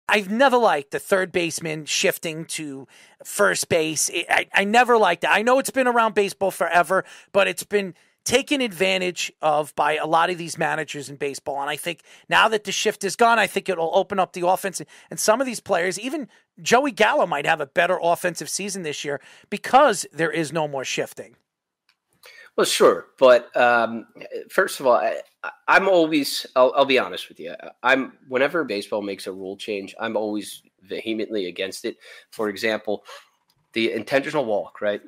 I've never liked the third baseman shifting to first base. I never liked it. I know it's been around baseball forever, but it's been taken advantage of by a lot of these managers in baseball. And I think now that the shift is gone, I think it'll open up the offense. And some of these players, even Joey Gallo, might have a better offensive season this year because there is no more shifting. Well, sure. But first of all, I'm always, I'll be honest with you. Whenever baseball makes a rule change, I'm always vehemently against it. For example, the intentional walk, right?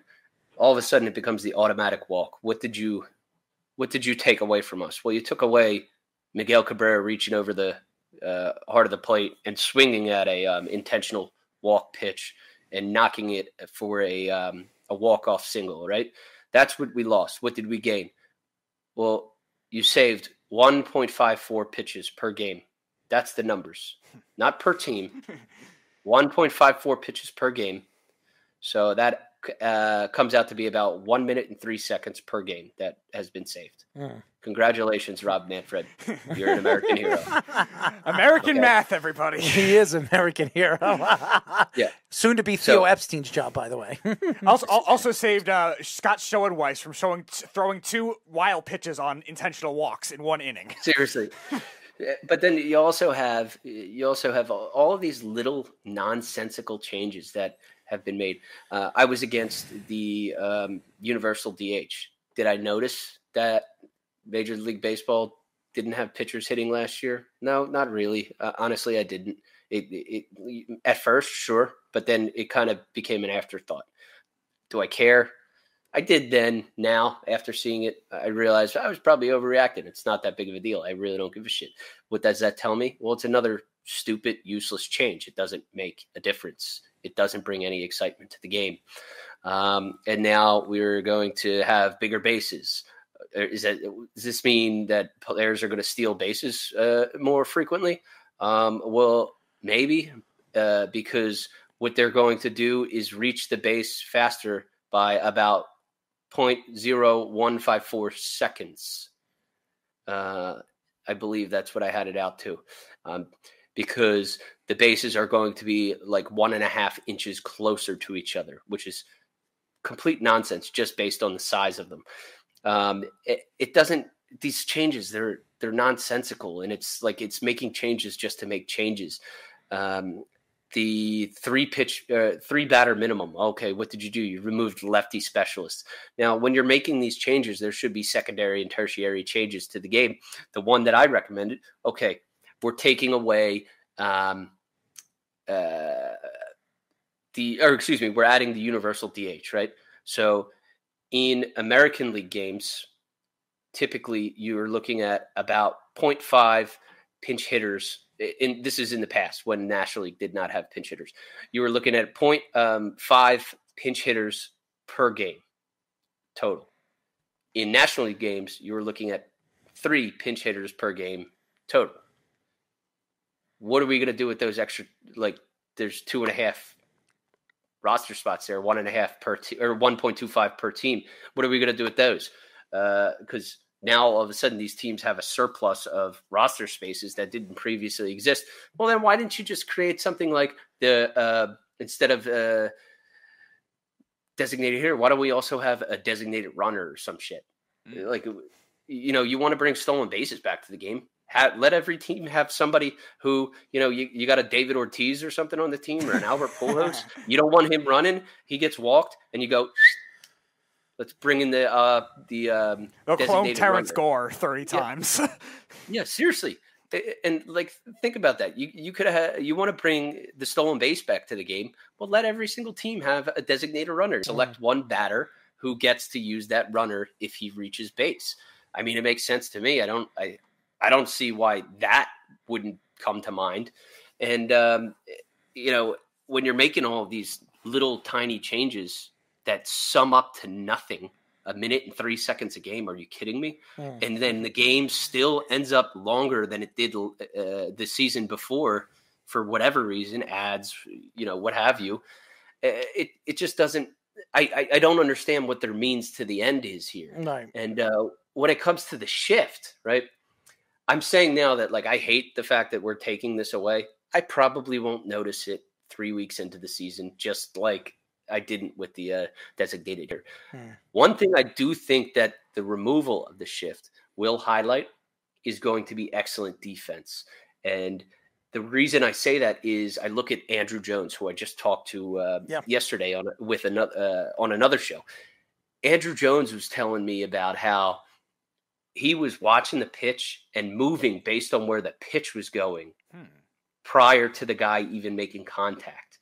All of a sudden it becomes the automatic walk. What did you take away from us? Well, you took away Miguel Cabrera reaching over the heart of the plate and swinging at a intentional walk pitch and knocking it for a walk-off single, right? That's what we lost. What did we gain? Well, you saved 1.54 pitches per game. That's the numbers. Not per team. 1.54 pitches per game. So that comes out to be about 1 minute and 3 seconds per game that has been saved. Congratulations, Rob Manfred. You're an American hero. American math, everybody. He is an American hero. Yeah. Soon to be Theo Epstein's job, by the way. also saved Scott Schoenweiss from throwing 2 wild pitches on intentional walks in 1 inning. Seriously. But then you also have all of these little nonsensical changes that have been made. I was against the universal DH. Did I notice that Major League Baseball didn't have pitchers hitting last year? No, not really. Honestly, I didn't. It at first, sure, but then it kind of became an afterthought. Do I care? I did then. Now, after seeing it, I realized I was probably overreacting. It's not that big of a deal. I really don't give a shit. What does that tell me? Well, it's another stupid, useless change. It doesn't make a difference. It doesn't bring any excitement to the game. And now we're going to have bigger bases. Does this mean that players are going to steal bases more frequently? Well, maybe, because what they're going to do is reach the base faster by about 0.0154 seconds. I believe that's what I had it out to. Because the bases are going to be like 1.5 inches closer to each other, which is complete nonsense just based on the size of them. It doesn't, these changes, they're nonsensical, and it's like, it's making changes just to make changes. The 3 batter minimum. Okay. What did you do? You removed lefty specialists. Now, when you're making these changes, there should be secondary and tertiary changes to the game. The one that I recommended, okay, we're taking away we're adding the universal DH, right? So in American League games, typically you're looking at about 0.5 pinch hitters. This is in the past when National League did not have pinch hitters. You were looking at 0.5 pinch hitters per game total. In National League games, you were looking at 3 pinch hitters per game total. What are we going to do with those extra? Like, there's 2.5 roster spots there, 1.5 per team, or 1.25 per team. What are we going to do with those? Because now all of a sudden these teams have a surplus of roster spaces that didn't previously exist. Well, then why didn't you just create something like the instead of designated hitter? Why don't we also have a designated runner or some shit? Like, you want to bring stolen bases back to the game. Let every team have somebody who, you got a David Ortiz or something on the team, or an Albert Pujols. You don't want him running. He gets walked, and you go, let's bring in the they'll clone Terrence Gore 30 times. Yeah, seriously. And like, think about that. You could have, you want to bring the stolen base back to the game. Well, let every single team have a designated runner. Select one batter who gets to use that runner if he reaches base. I mean, it makes sense to me. I don't see why that wouldn't come to mind. And, when you're making all of these little tiny changes that sum up to nothing, 1 minute and 3 seconds a game, are you kidding me? And then the game still ends up longer than it did the season before for whatever reason, ads, what have you. It just doesn't, I don't understand what their means to the end is here. Right. And when it comes to the shift, right, I'm saying now that, like, I hate the fact that we're taking this away. I probably won't notice it 3 weeks into the season, just like I didn't with the designated hitter. One thing I do think that the removal of the shift will highlight is going to be excellent defense. And the reason I say that is I look at Andruw Jones, who I just talked to yesterday on another show. Andruw Jones was telling me about how he was watching the pitch and moving based on where the pitch was going prior to the guy even making contact.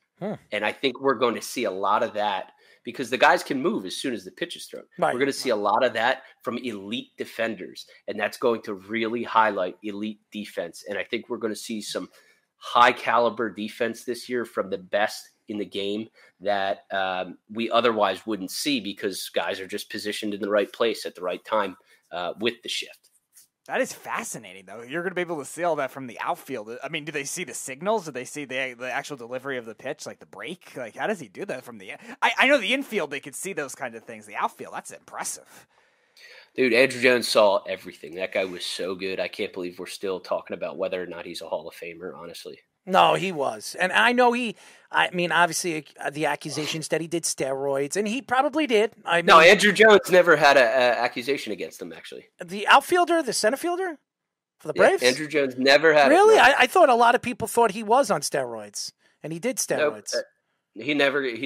And I think we're going to see a lot of that because the guys can move as soon as the pitch is thrown. Right. We're going to see a lot of that from elite defenders, and that's going to really highlight elite defense. And I think we're going to see some high caliber defense this year from the best in the game that we otherwise wouldn't see because guys are just positioned in the right place at the right time with the shift. That is fascinating, though. You're going to be able to see all that from the outfield. I mean, do they see the signals? Do they see the actual delivery of the pitch, like the break? Like, how does he do that from the – I know the infield, they could see those kind of things. The outfield, that's impressive. Dude, Andruw Jones saw everything. That guy was so good. I can't believe we're still talking about whether or not he's a Hall of Famer, honestly. No, he was. And I know obviously the accusations that he did steroids, and he probably did. No, Andruw Jones never had an accusation against him, actually. The outfielder, the center fielder for the Braves? Andruw Jones never had Really? No. I thought a lot of people thought he was on steroids, and he did steroids. Nope. He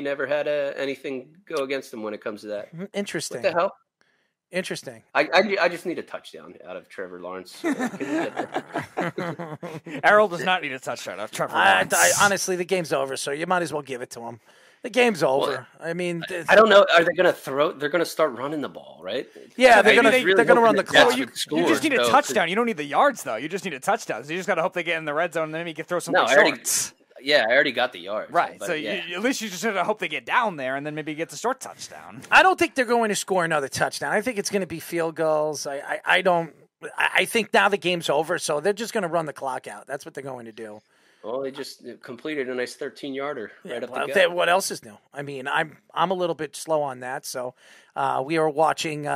never had anything go against him when it comes to that. Interesting. What the hell? Interesting. I just need a touchdown out of Trevor Lawrence. Errol does not need a touchdown out of Trevor Lawrence. Honestly, the game's over, so you might as well give it to him. The game's over. Well, I mean, I don't know. Are they going to throw? They're going to start running the ball, right? Yeah, they're going to run the clock. You just need a touchdown. You don't need the yards, though. You just need a touchdown. So you just got to hope they get in the red zone, and then maybe you can throw some shorts. I already got the yards. Right, but so at least you just have to hope they get down there, and then maybe get the short touchdown. I don't think they're going to score another touchdown. I think it's going to be field goals. I think now the game's over, so they're just going to run the clock out. That's what they're going to do. Well, they just completed a nice 13-yarder right up the gut. What else is new? I mean, I'm a little bit slow on that, so we are watching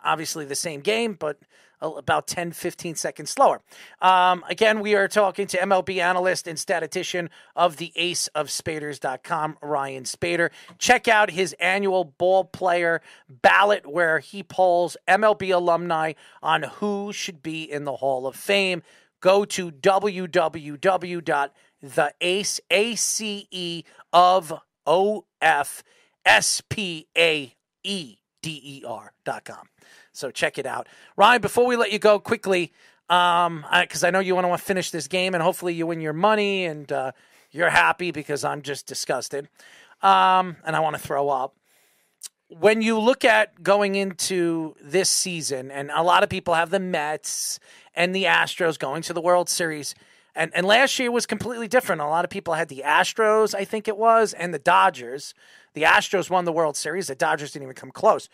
obviously the same game, but about 10, 15 seconds slower. Again, we are talking to MLB analyst and statistician of the aceofspaders.com, Ryan Spaeder. Check out his annual ball player ballot where he polls MLB alumni on who should be in the Hall of Fame. Go to www.theaceofspaeder.com. So check it out. Ryan, before we let you go quickly, because I know you want to finish this game and hopefully you win your money and you're happy because I'm just disgusted and I want to throw up. When you look at going into this season, and a lot of people have the Mets and the Astros going to the World Series, and last year was completely different. A lot of people had the Astros, I think it was, and the Dodgers. The Astros won the World Series. The Dodgers didn't even come close.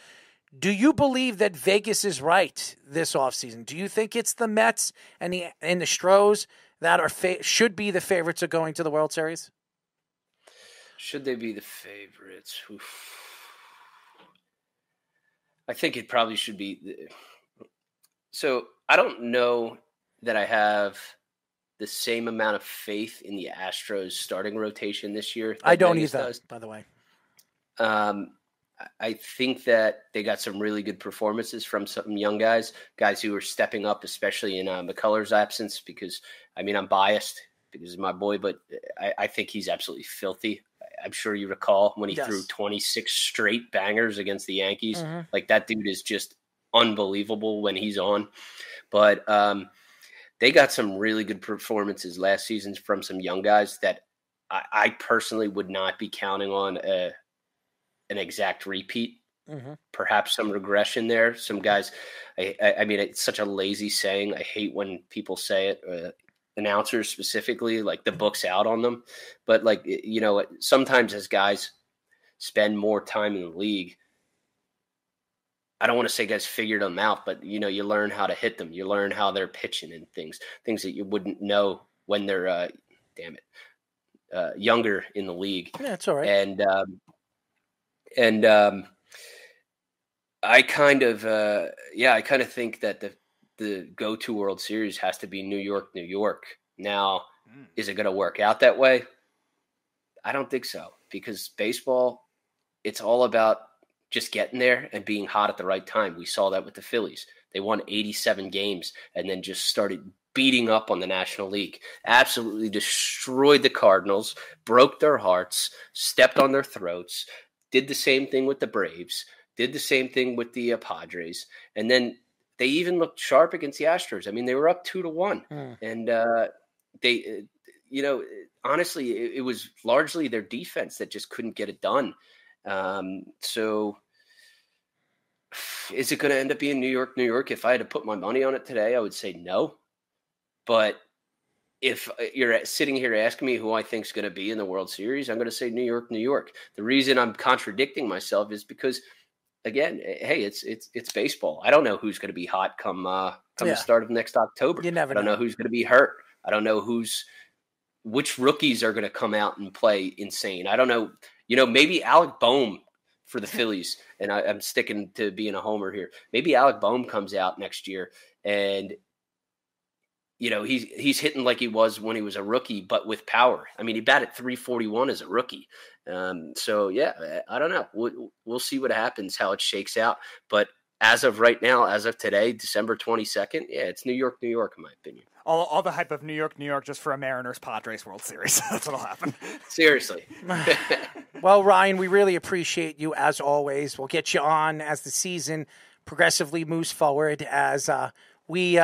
Do you believe that Vegas is right this offseason? Do you think it's the Mets and the Stros that are should be the favorites of going to the World Series? Should they be the favorites? Oof. I think it probably should be. So I don't know that I have the same amount of faith in the Astros starting rotation this year. I don't either, by the way. I think that they got some really good performances from some young guys who are stepping up, especially in McCullers' absence, because, I mean, I'm biased because he's my boy, but I think he's absolutely filthy. I'm sure you recall when he threw 26 straight bangers against the Yankees. Mm-hmm. Like, that dude is just unbelievable when he's on. But they got some really good performances last season from some young guys that I personally would not be counting on an exact repeat. Mm-hmm. Perhaps some regression there. Some guys, I mean, it's such a lazy saying. I hate when people say it, announcers specifically, like the book's out on them. But, like, you know, sometimes as guys spend more time in the league, I don't want to say guys figured them out, but, you know, you learn how to hit them. You learn how they're pitching and things that you wouldn't know when they're, younger in the league. Yeah, that's all right. And I kind of think that the go-to World Series has to be New York, New York. Now, Is it going to work out that way? I don't think so, because baseball, it's all about just getting there and being hot at the right time. We saw that with the Phillies. They won 87 games and then just started beating up on the National League. Absolutely destroyed the Cardinals, broke their hearts, stepped on their throats, did the same thing with the Braves, did the same thing with the Padres. And then they even looked sharp against the Astros. I mean, they were up 2-1. And they, honestly, it was largely their defense that just couldn't get it done. So is it going to end up being New York, New York? If I had to put my money on it today, I would say no. But if you're sitting here asking me who I think is going to be in the World Series, I'm going to say New York, New York. The reason I'm contradicting myself is because, again, hey, it's baseball. I don't know who's going to be hot come the start of next October. You never know. I don't know who's going to be hurt. I don't know which rookies are going to come out and play insane. I don't know. Maybe Alec Boehm for the Phillies, and I'm sticking to being a homer here. Maybe Alec Boehm comes out next year and he's hitting like he was when he was a rookie, but with power. I mean, he batted .341 as a rookie. So yeah, I don't know. We'll see what happens, how it shakes out. But as of right now, as of today, December 22nd, yeah, it's New York, New York, in my opinion. All the hype of New York, New York, just for a Mariners-Padres World Series. That's what'll happen. Seriously. Well, Ryan, we really appreciate you as always. We'll get you on as the season progressively moves forward, as we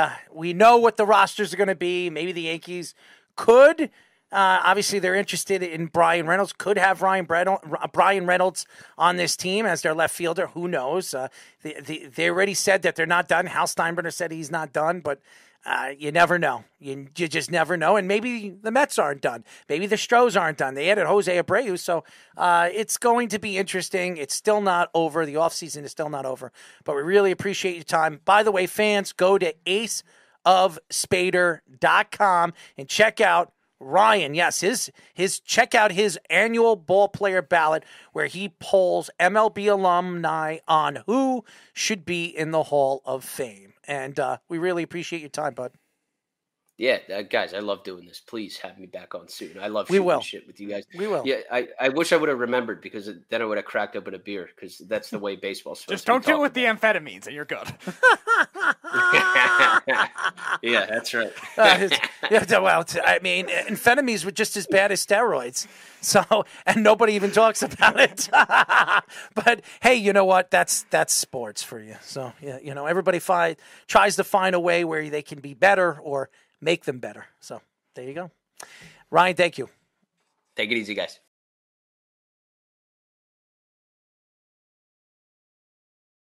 know what the rosters are going to be. Maybe the Yankees could. Obviously, they're interested in Brian Reynolds. Could have Brian Reynolds on this team as their left fielder. Who knows? They already said that they're not done. Hal Steinbrenner said he's not done, but you never know. You just never know. And maybe the Mets aren't done. Maybe the Stros aren't done. They added Jose Abreu, so it's going to be interesting. It's still not over. The offseason is still not over. But we really appreciate your time. By the way, fans, go to aceofspaeder.com and check out Ryan, yes, check out his annual ball player ballot where he polls MLB alumni on who should be in the Hall of Fame. And we really appreciate your time, bud. Yeah, guys, I love doing this. Please have me back on soon. I love shooting shit with you guys. We will. Yeah, I wish I would have remembered, because then I would have cracked open a beer, because that's the way baseball's supposed Just to be. Just don't do it with the amphetamines and you're good. Yeah, that's right. Amphetamines were just as bad as steroids. So, and nobody even talks about it. But hey, you know what? That's sports for you. So, yeah, everybody tries to find a way where they can be better or make them better. So, there you go. Ryan, thank you. Take it easy, guys.